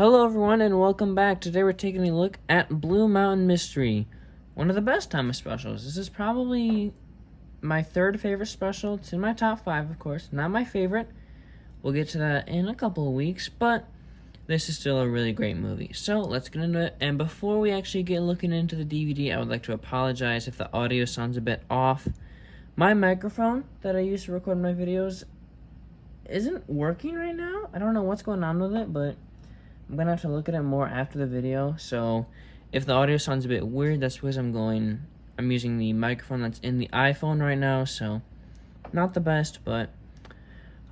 Hello everyone and welcome back. Today we're taking a look at Blue Mountain Mystery, one of the best Thomas specials. This is probably my third favorite special. It's in my top 5, of course. Not my favorite. We'll get to that in a couple of weeks, but this is still a really great movie. So let's get into it. And before we actually get looking into the DVD, I would like to apologize if the audio sounds a bit off. My microphone that I use to record my videos isn't working right now. I don't know what's going on with it, but I'm gonna have to look at it more after the video. So if the audio sounds a bit weird, that's because I'm using the microphone that's in the iPhone right now, so not the best, but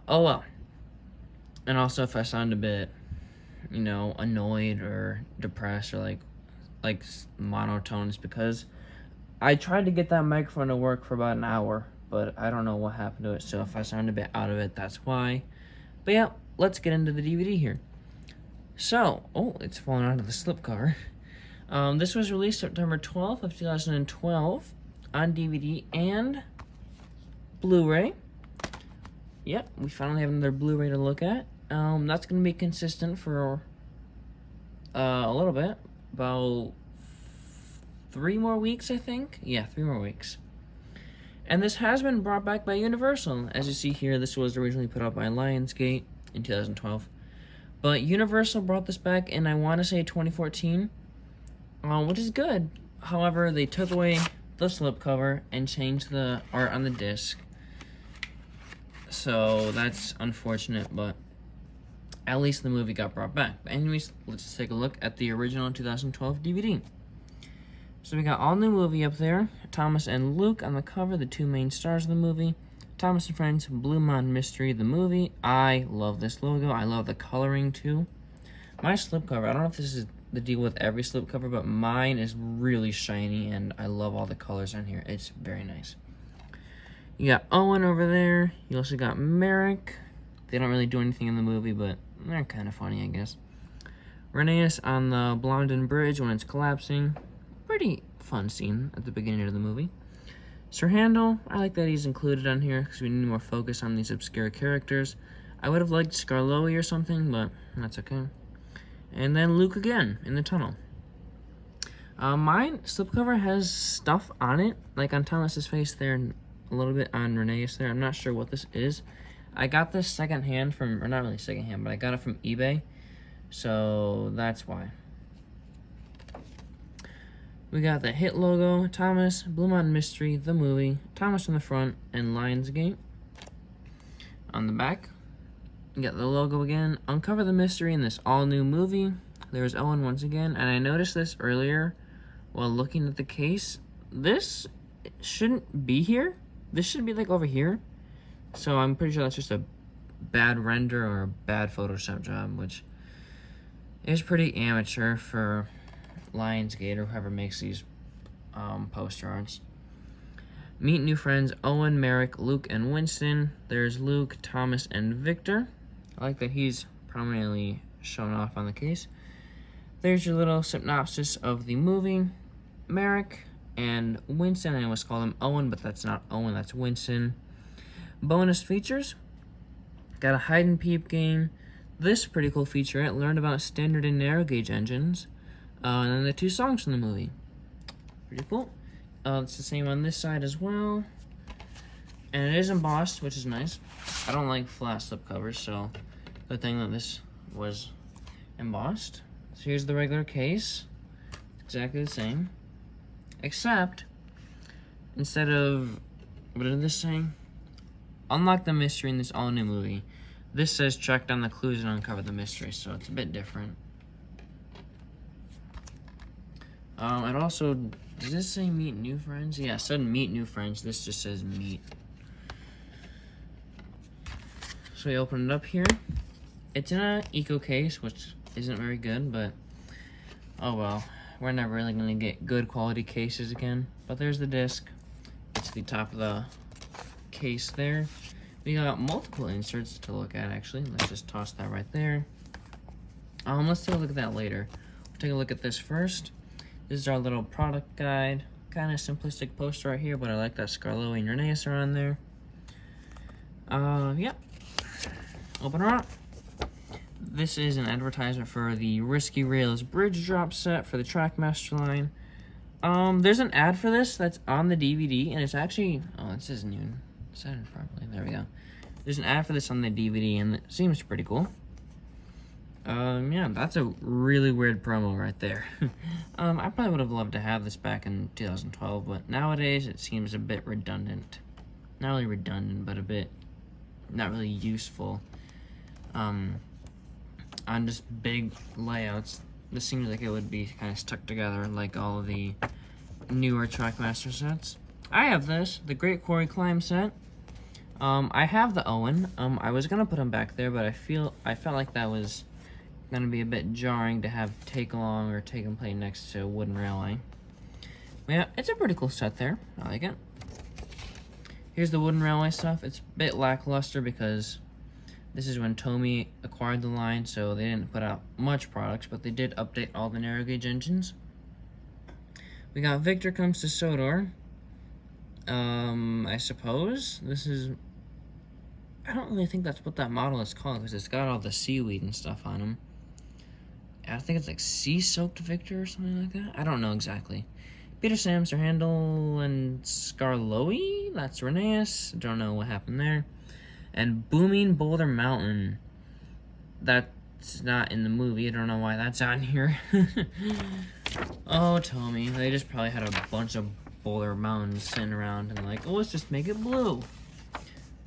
oh well. And also if I sound a bit, annoyed or depressed or like monotone, it's because I tried to get that microphone to work for about an hour, but I don't know what happened to it. So if I sound a bit out of it, that's why. But yeah, let's get into the DVD here. So, it's fallen out of the slipcover. This was released September 12th of 2012 on DVD and Blu-ray. Yep, we finally have another Blu-ray to look at. That's going to be consistent for a little bit, about 3 more weeks, I think. Yeah, 3 more weeks. And this has been brought back by Universal. As you see here, this was originally put out by Lionsgate in 2012. But Universal brought this back in, I want to say, 2014, which is good. However, they took away the slipcover and changed the art on the disc. So that's unfortunate, but at least the movie got brought back. But anyways, let's take a look at the original 2012 DVD. So we got all new movie up there. Thomas and Luke on the cover, the 2 main stars of the movie. Thomas and Friends, Blue Mountain Mystery, the movie. I love this logo. I love the coloring too. My slipcover, I don't know if this is the deal with every slipcover, but mine is really shiny and I love all the colors on here. It's very nice. You got Owen over there. You also got Merrick. They don't really do anything in the movie, but they're kind of funny, I guess. Reneus on the Blondin Bridge when it's collapsing. Pretty fun scene at the beginning of the movie. Sir Handel, I like that he's included on here because we need more focus on these obscure characters. I would have liked Scarloey or something, but that's okay. And then Luke again in the tunnel. Mine slipcover has stuff on it, like on Thomas's face there and a little bit on Reneus there. I'm not sure what this is. I got this secondhand from, or not really secondhand, but I got it from eBay, so that's why. We got the hit logo, Thomas, Blue Mountain Mystery, the movie, Thomas on the front, and Lionsgate. On the back, you got the logo again. Uncover the mystery in this all-new movie. There's Owen once again, and I noticed this earlier while looking at the case. This shouldn't be here. This should be like over here. So I'm pretty sure that's just a bad render or a bad Photoshop job, which is pretty amateur for Lionsgate or whoever makes these poster arts. Meet new friends Owen, Merrick, Luke, and Winston. There's Luke, Thomas, and Victor. I like that he's prominently shown off on the case. There's your little synopsis of the movie. Merrick and Winston, I almost call him Owen, but that's not Owen, that's Winston. Bonus features. Got a hide and peep game. This pretty cool featurette. Learned about standard and narrow gauge engines. And then the 2 songs from the movie. Pretty cool. It's the same on this side as well. And it is embossed, which is nice. I don't like flat slip covers, so good thing that this was embossed. So here's the regular case. Exactly the same. Except, instead of, what did this say? Unlock the mystery in this all-new movie. This says track down the clues and uncover the mystery, so it's a bit different. It also, does this say meet new friends? Yeah, it said meet new friends. This just says meet. So we open it up here. It's in an eco case, which isn't very good, but oh well. We're never really going to get good quality cases again. But there's the disc. It's the top of the case there. We got multiple inserts to look at, actually. Let's just toss that right there. Let's take a look at that later. We'll take a look at this first. This is our little product guide. Kind of simplistic poster right here, but I like that Scarloey and Reneus are on there. Yep. Open her up. This is an advertisement for the Risky Rails Bridge Drop set for the Trackmaster line. There's an ad for this that's on the DVD, and it's actually... Oh, it says noon. Set it properly. There we go. There's an ad for this on the DVD, and it seems pretty cool. Yeah, that's a really weird promo right there. I probably would have loved to have this back in 2012, but nowadays it seems a bit redundant. Not really redundant, but a bit not really useful. On just big layouts, this seems like it would be kind of stuck together like all of the newer Trackmaster sets. I have this, the Great Quarry Climb set. I have the Owen. I was gonna put him back there, but I felt like that was gonna be a bit jarring to have take along or take and play next to Wooden Railway. But yeah, it's a pretty cool set there. I like it. Here's the Wooden Railway stuff. It's a bit lackluster because this is when Tomy acquired the line, so they didn't put out much products, but they did update all the narrow gauge engines. We got Victor Comes to Sodor. I suppose this is... I don't really think that's what that model is called because it's got all the seaweed and stuff on them. I think it's like Sea-Soaked Victor or something like that. I don't know exactly. Peter Samster Handel and Skarloey. That's Rheneas. Don't know what happened there. And Booming Boulder Mountain. That's not in the movie. I don't know why that's on here. Oh, Tommy. They just probably had a bunch of Boulder Mountains sitting around and like, oh, let's just make it blue.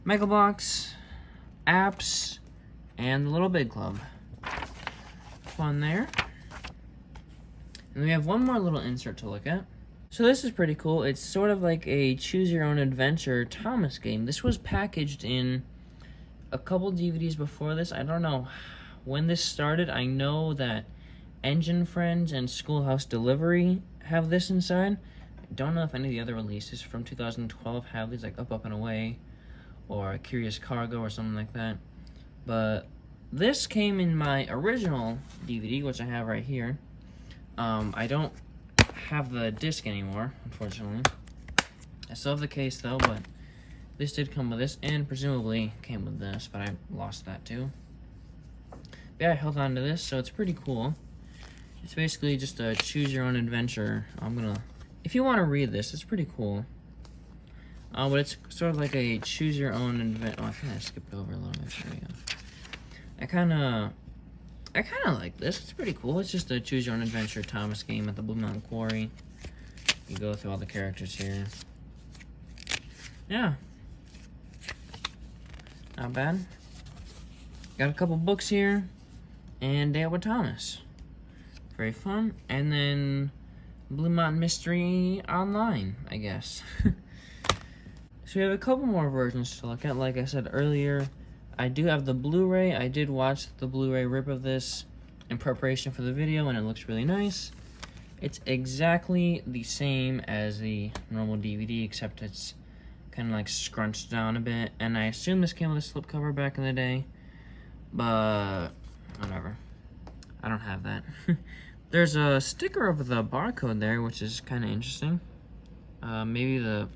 Mega Bloks, apps, and the Little Big Club. Fun there. And we have one more little insert to look at. So this is pretty cool. It's sort of like a choose-your-own-adventure Thomas game. This was packaged in a couple DVDs before this. I don't know when this started. I know that Engine Friends and Schoolhouse Delivery have this inside. I don't know if any of the other releases from 2012 have these, like Up, and Away, or Curious Cargo, or something like that. But this came in my original DVD, which I have right here. I don't have the disc anymore, unfortunately. I still have the case, though, but this did come with this, and presumably came with this, but I lost that, too. But yeah, I held on to this, so it's pretty cool. It's basically just a choose-your-own-adventure. If you want to read this, it's pretty cool. But it's sort of like a choose-your-own-adventure. Oh, I think I skipped over a little bit. There we go. I kind of like this. It's pretty cool. It's just a choose-your-own-adventure Thomas game at the Blue Mountain Quarry. You go through all the characters here. Yeah. Not bad. Got a couple books here. And Day Out with Thomas. Very fun. And then Blue Mountain Mystery Online, I guess. So we have a couple more versions to look at. Like I said earlier, I do have the Blu-ray. I did watch the Blu-ray rip of this in preparation for the video, and it looks really nice. It's exactly the same as the normal DVD, except it's kind of like scrunched down a bit. And I assume this came with a slipcover back in the day, but whatever. I don't have that. There's a sticker over the barcode there, which is kind of interesting. Maybe the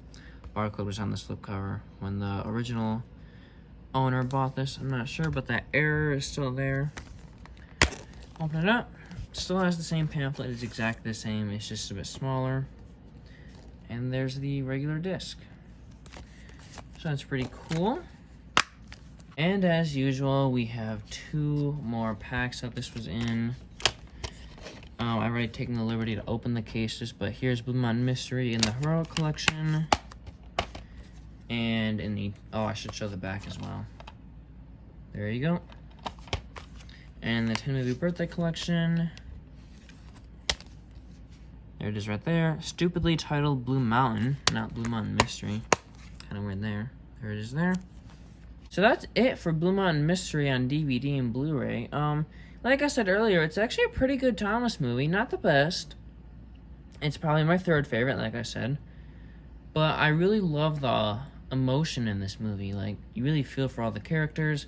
barcode was on the slipcover when the original owner bought this. I'm not sure, but that error is still there. Open it up. Still has the same pamphlet. It's exactly the same. It's just a bit smaller. And there's the regular disc. So that's pretty cool. And as usual, we have two more packs that this was in. I've already taken the liberty to open the cases, but here's Blue Mountain Mystery in the Heroic Collection. And in the... Oh, I should show the back as well. There you go. And the 10 Movie Birthday Collection. There it is right there. Stupidly titled Blue Mountain, not Blue Mountain Mystery. Kind of weird there. There it is there. So that's it for Blue Mountain Mystery on DVD and Blu-ray. Like I said earlier, it's actually a pretty good Thomas movie. Not the best. It's probably my third favorite, like I said. But I really love the emotion in this movie. Like, you really feel for all the characters.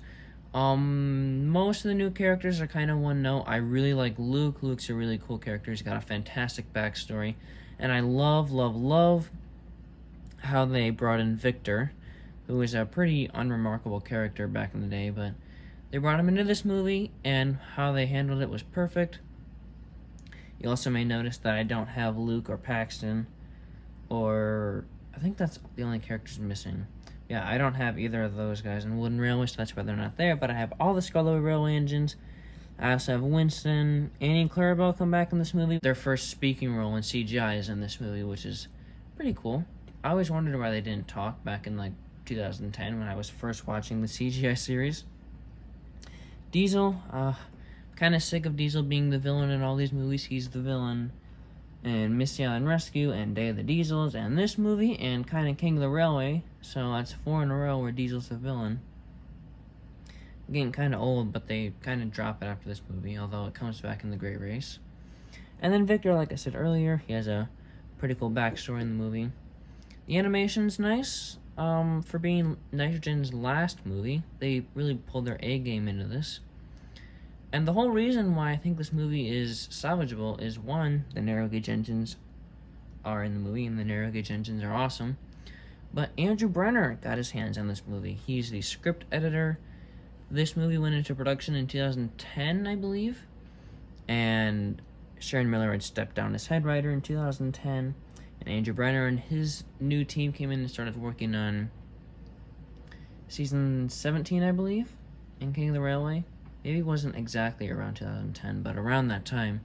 Most of the new characters are kind of one note. I really like Luke. Luke's a really cool character. He's got a fantastic backstory. And I love, love, love how they brought in Victor, who was a pretty unremarkable character back in the day, but They brought him into this movie, and how they handled it was perfect. You also may notice that I don't have Luke or Paxton, or I think that's the only characters missing. Yeah, I don't have either of those guys in Wooden Railway, so that's why they're not there, but I have all the Scarlet Railway engines. I also have Winston, Annie and Clarabelle come back in this movie. Their first speaking role in CGI is in this movie, which is pretty cool. I always wondered why they didn't talk back in, like, 2010 when I was first watching the CGI series. Diesel, kind of sick of Diesel being the villain in all these movies. He's the villain in Misty Island Rescue and Day of the Diesels and this movie and kind of King of the Railway. So that's 4 in a row where Diesel's the villain. Getting kind of old, but they kind of drop it after this movie, although it comes back in The Great Race. And then Victor, like I said earlier, he has a pretty cool backstory in the movie. The animation's nice. For being Nitrogen's last movie, they really pulled their A game into this. And the whole reason why I think this movie is salvageable is, one, the narrow gauge engines are in the movie, and the narrow gauge engines are awesome. But Andrew Brenner got his hands on this movie. He's the script editor. This movie went into production in 2010, I believe. And Sharon Miller had stepped down as head writer in 2010. And Andrew Brenner and his new team came in and started working on season 17, I believe, in King of the Railway. Maybe it wasn't exactly around 2010, but around that time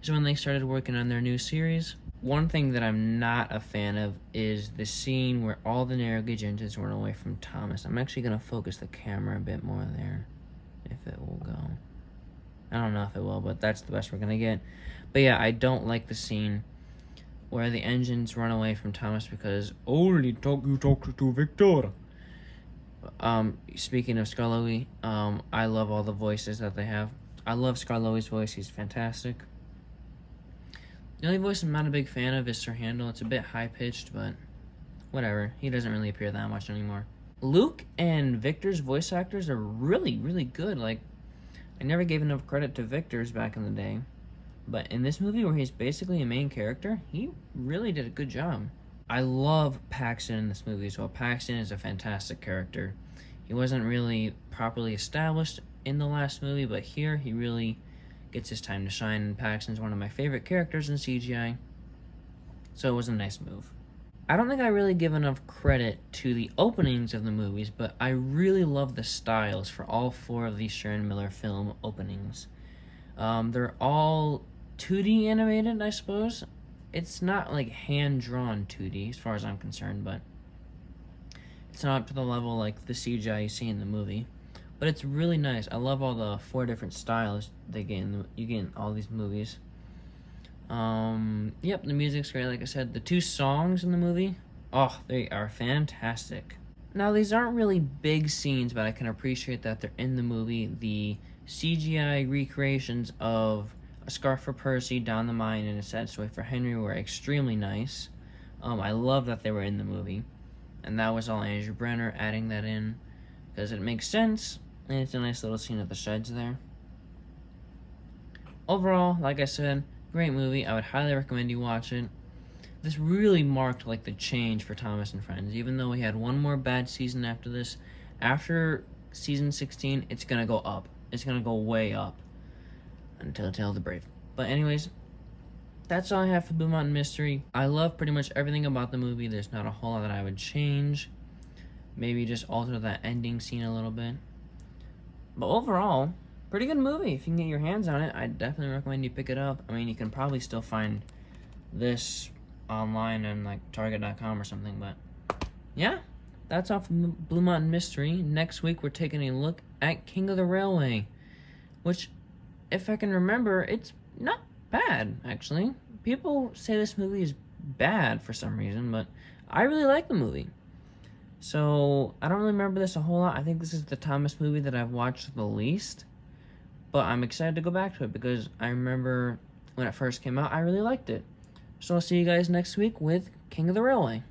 is when they started working on their new series. One thing that I'm not a fan of is the scene where all the narrow gauge engines run away from Thomas. I'm actually going to focus the camera a bit more there, if it will go. I don't know if it will, but that's the best we're going to get. But yeah, I don't like the scene where the engines run away from Thomas because only you talk to Victor. Speaking of Scarlowy, I love all the voices that they have. I love Scarlowy's voice. He's fantastic. The only voice I'm not a big fan of is Sir Handel. It's a bit high-pitched, but whatever. He doesn't really appear that much anymore. Luke and Victor's voice actors are really, really good. Like, I never gave enough credit to Victor's back in the day. But in this movie, where he's basically a main character, he really did a good job. I love Paxton in this movie as well. Paxton is a fantastic character. He wasn't really properly established in the last movie, but here he really gets his time to shine, and Paxton's one of my favorite characters in CGI, so it was a nice move. I don't think I really give enough credit to the openings of the movies, but I really love the styles for all 4 of these Sharon Miller film openings. They're all 2D animated, I suppose. It's not like hand-drawn 2D as far as I'm concerned, but it's not up to the level like the CGI you see in the movie. But it's really nice. I love all the 4 different styles you get in all these movies. Yep, the music's great. Like I said, the 2 songs in the movie, oh, they are fantastic. Now, these aren't really big scenes, but I can appreciate that they're in the movie. The CGI recreations of A Scarf for Percy, Down the Mine, and A Sad Story for Henry were extremely nice. I love that they were in the movie. And that was all Andrew Brenner adding that in, because it makes sense. And it's a nice little scene of the sheds there. Overall, like I said, great movie. I would highly recommend you watch it. This really marked like the change for Thomas and Friends. Even though we had one more bad season after this, after season 16, it's going to go up. It's going to go way up until Tale of the Brave. But anyways, that's all I have for Blue Mountain Mystery. I love pretty much everything about the movie. There's not a whole lot that I would change. Maybe just alter that ending scene a little bit. But overall, pretty good movie. If you can get your hands on it, I definitely recommend you pick it up. I mean, you can probably still find this online on like Target.com or something, but yeah, that's all from Blue Mountain Mystery. Next week, we're taking a look at King of the Railway, which, if I can remember, it's not bad, actually. People say this movie is bad for some reason, but I really like the movie. So, I don't really remember this a whole lot. I think this is the Thomas movie that I've watched the least. But I'm excited to go back to it because I remember when it first came out, I really liked it. So I'll see you guys next week with King of the Railway.